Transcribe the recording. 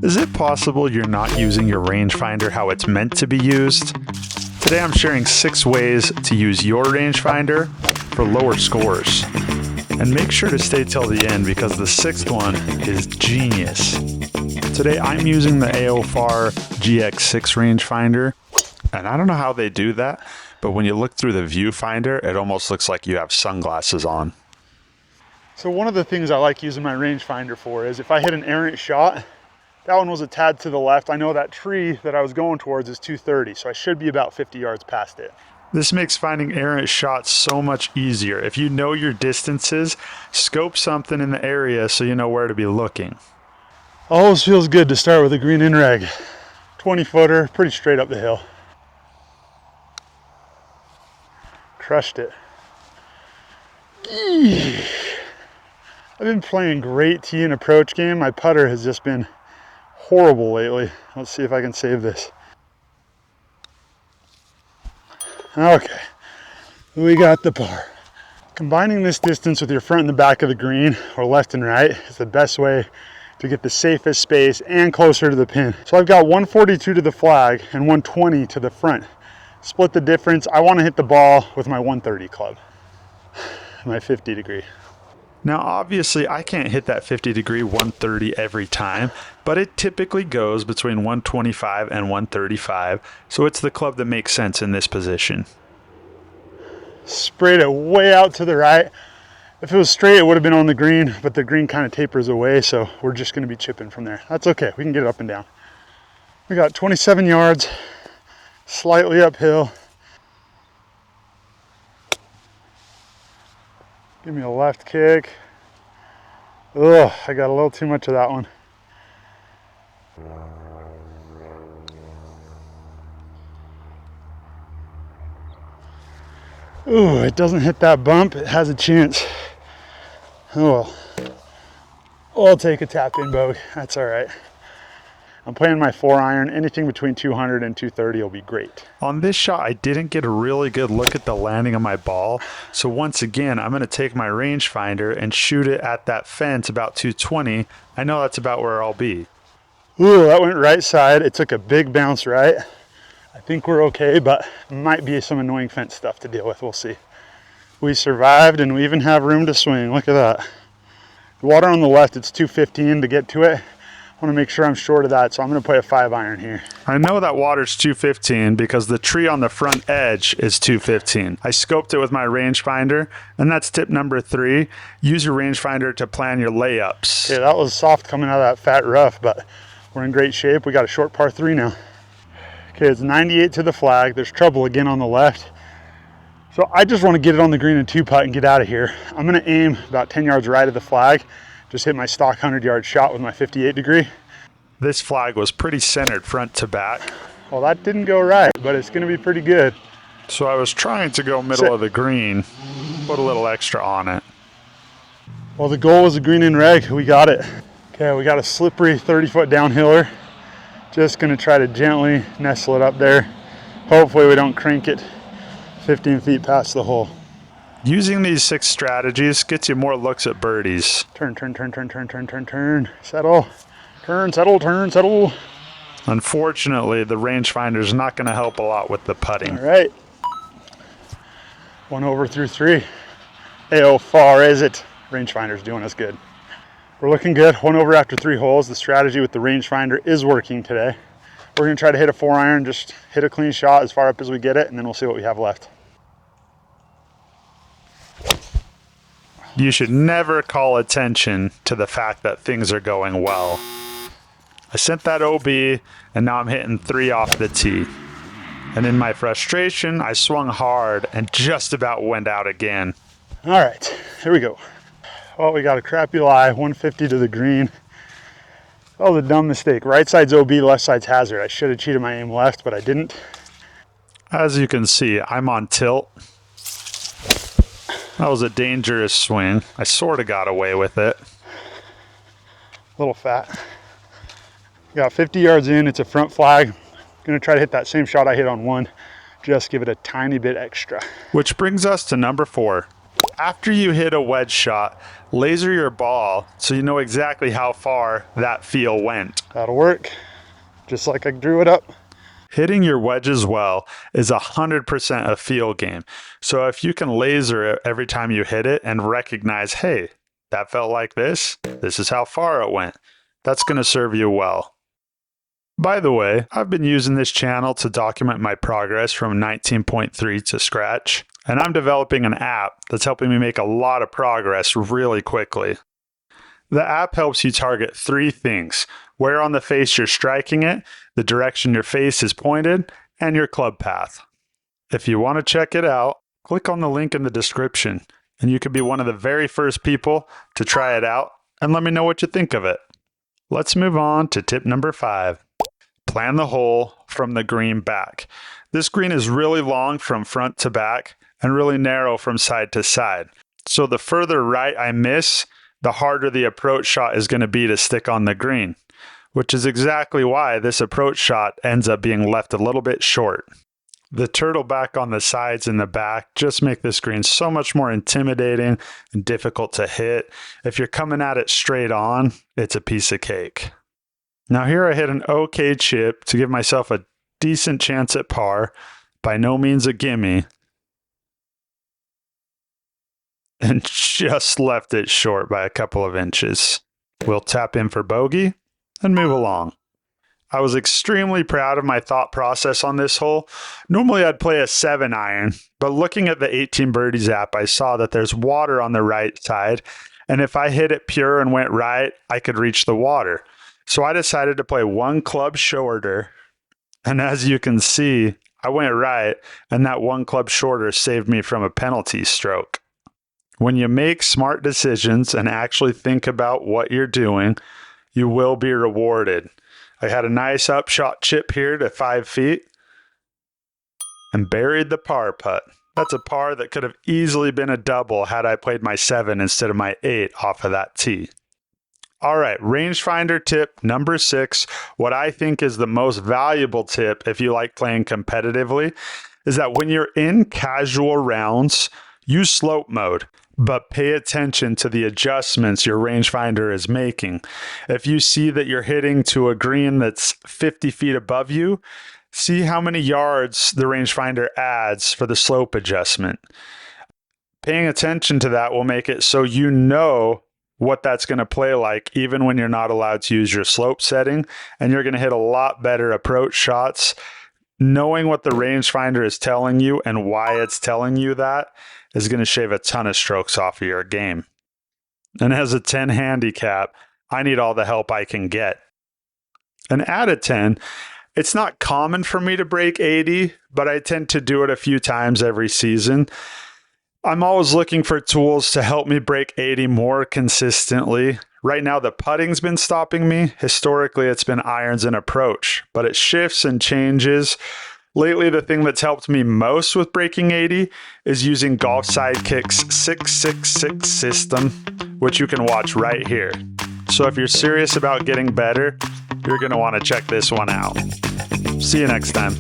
Is it possible you're not using your rangefinder how it's meant to be used? Today I'm sharing 6 ways to use your rangefinder for lower scores. And make sure to stay till the end because the 6th one is genius. Today I'm using the AOFAR GX-6 Rangefinder, and I don't know how they do that, but when you look through the viewfinder, it almost looks like you have sunglasses on. So one of the things I like using my rangefinder for is if I hit an errant shot, that one was a tad to the left. I know that tree that I was going towards is 230, so I should be about 50 yards past it. This makes finding errant shots so much easier. If you know your distances, scope something in the area so you know where to be looking. Always feels good to start with a green in reg. 20 footer, pretty straight up the hill. Crushed it. I've been playing great tee and approach game. My putter has just been horrible lately. Let's see if I can save this. Okay, we got the par. Combining this distance with your front and the back of the green, or left and right, is the best way to get the safest space and closer to the pin. So I've got 142 to the flag and 120 to the front. Split the difference. I want to hit the ball with my 130 club, my 50 degree. Now obviously I can't hit that 50 degree 130 every time, but it typically goes between 125 and 135, so it's the club that makes sense in this position. Sprayed it way out to the right. If it was straight, it would have been on the green, but the green kind of tapers away, so we're just going to be chipping from there. That's okay, we can get it up and down. We got 27 yards, slightly uphill. Give me a left kick. Ugh, I got a little too much of that one. Ooh, it doesn't hit that bump. It has a chance. Oh well. I'll take a tap-in bogey. That's all right. I'm playing my 4-iron. Anything between 200 and 230 will be great. On this shot, I didn't get a really good look at the landing of my ball. So once again, I'm going to take my rangefinder and shoot it at that fence about 220. I know that's about where I'll be. Ooh, that went right side. It took a big bounce right. I think we're okay, but might be some annoying fence stuff to deal with. We'll see. We survived and we even have room to swing. Look at that. The water on the left, it's 215 to get to it. I want to make sure I'm short of that, so I'm going to play a 5-iron here. I know that water's 215 because the tree on the front edge is 215. I scoped it with my rangefinder, and that's tip number 3. Use your rangefinder to plan your layups. Okay, that was soft coming out of that fat rough, but we're in great shape. We got a short par 3 now. Okay, it's 98 to the flag. There's trouble again on the left. So I just want to get it on the green and 2-putt and get out of here. I'm going to aim about 10 yards right of the flag. Just hit my stock 100-yard shot with my 58 degree. This flag was pretty centered front to back. Well, that didn't go right, but it's going to be pretty good. So I was trying to go middle of the green, put a little extra on it. Well, the goal was a green in reg. We got it. Okay, we got a slippery 30-foot downhiller. Just going to try to gently nestle it up there. Hopefully we don't crank it 15 feet past the hole. Using these 6 strategies gets you more looks at birdies. Turn, turn, turn, turn, turn, turn, turn, turn. Settle. Turn, settle, turn, settle. Unfortunately, the rangefinder's not going to help a lot with the putting. All right. 1 over through 3. AOFAR is it? Rangefinder's doing us good. We're looking good. 1 over after 3 holes. The strategy with the rangefinder is working today. We're going to try to hit a 4-iron, just hit a clean shot as far up as we get it, and then we'll see what we have left. You should never call attention to the fact that things are going well. I sent that OB, and now I'm hitting 3 off the tee. And in my frustration, I swung hard and just about went out again. All right, here we go. Well, we got a crappy lie, 150 to the green. Oh, the dumb mistake. Right side's OB, left side's hazard. I should have cheated my aim left, but I didn't. As you can see, I'm on tilt. That was a dangerous swing. I sort of got away with it. A little fat. Got 50 yards in. It's a front flag. Gonna try to hit that same shot I hit on 1. Just give it a tiny bit extra. Which brings us to number 4. After you hit a wedge shot, laser your ball so you know exactly how far that feel went. That'll work, just like I drew it up. Hitting your wedges well is 100% a feel game. So if you can laser it every time you hit it and recognize, hey, that felt like this is how far it went, that's going to serve you well. By the way, I've been using this channel to document my progress from 19.3 to scratch, and I'm developing an app that's helping me make a lot of progress really quickly. The app helps you target 3 things: where on the face you're striking it, the direction your face is pointed, and your club path. If you want to check it out, click on the link in the description, and you could be one of the very first people to try it out and let me know what you think of it. Let's move on to tip number 5. Plan the hole from the green back. This green is really long from front to back and really narrow from side to side. So the further right I miss, the harder the approach shot is going to be to stick on the green, which is exactly why this approach shot ends up being left a little bit short. The turtle back on the sides and the back just make this green so much more intimidating and difficult to hit. If you're coming at it straight on, it's a piece of cake. Now here I hit an okay chip to give myself a decent chance at par, by no means a gimme, and just left it short by a couple of inches. We'll tap in for bogey and move along. I was extremely proud of my thought process on this hole. Normally I'd play a 7-iron, but looking at the 18 Birdies app, I saw that there's water on the right side, and if I hit it pure and went right, I could reach the water. So I decided to play 1 club shorter, and as you can see, I went right, and that 1 club shorter saved me from a penalty stroke. When you make smart decisions and actually think about what you're doing, you will be rewarded. I had a nice upshot chip here to 5 feet and buried the par putt. That's a par that could have easily been a double had I played my 7 instead of my 8 off of that tee. All right, rangefinder tip number 6, what I think is the most valuable tip if you like playing competitively, is that when you're in casual rounds, use slope mode, but pay attention to the adjustments your rangefinder is making. If you see that you're hitting to a green that's 50 feet above you, see how many yards the rangefinder adds for the slope adjustment. Paying attention to that will make it so you know what that's going to play like even when you're not allowed to use your slope setting, and you're going to hit a lot better approach shots. Knowing what the rangefinder is telling you and why it's telling you that is going to shave a ton of strokes off of your game. And as a 10 handicap, I need all the help I can get. And at a 10, it's not common for me to break 80, but I tend to do it a few times every season. I'm always looking for tools to help me break 80 more consistently. Right now, the putting's been stopping me. Historically, it's been irons and approach, but it shifts and changes. Lately, the thing that's helped me most with breaking 80 is using Golf Sidekick's 666 system, which you can watch right here. So if you're serious about getting better, you're going to want to check this one out. See you next time.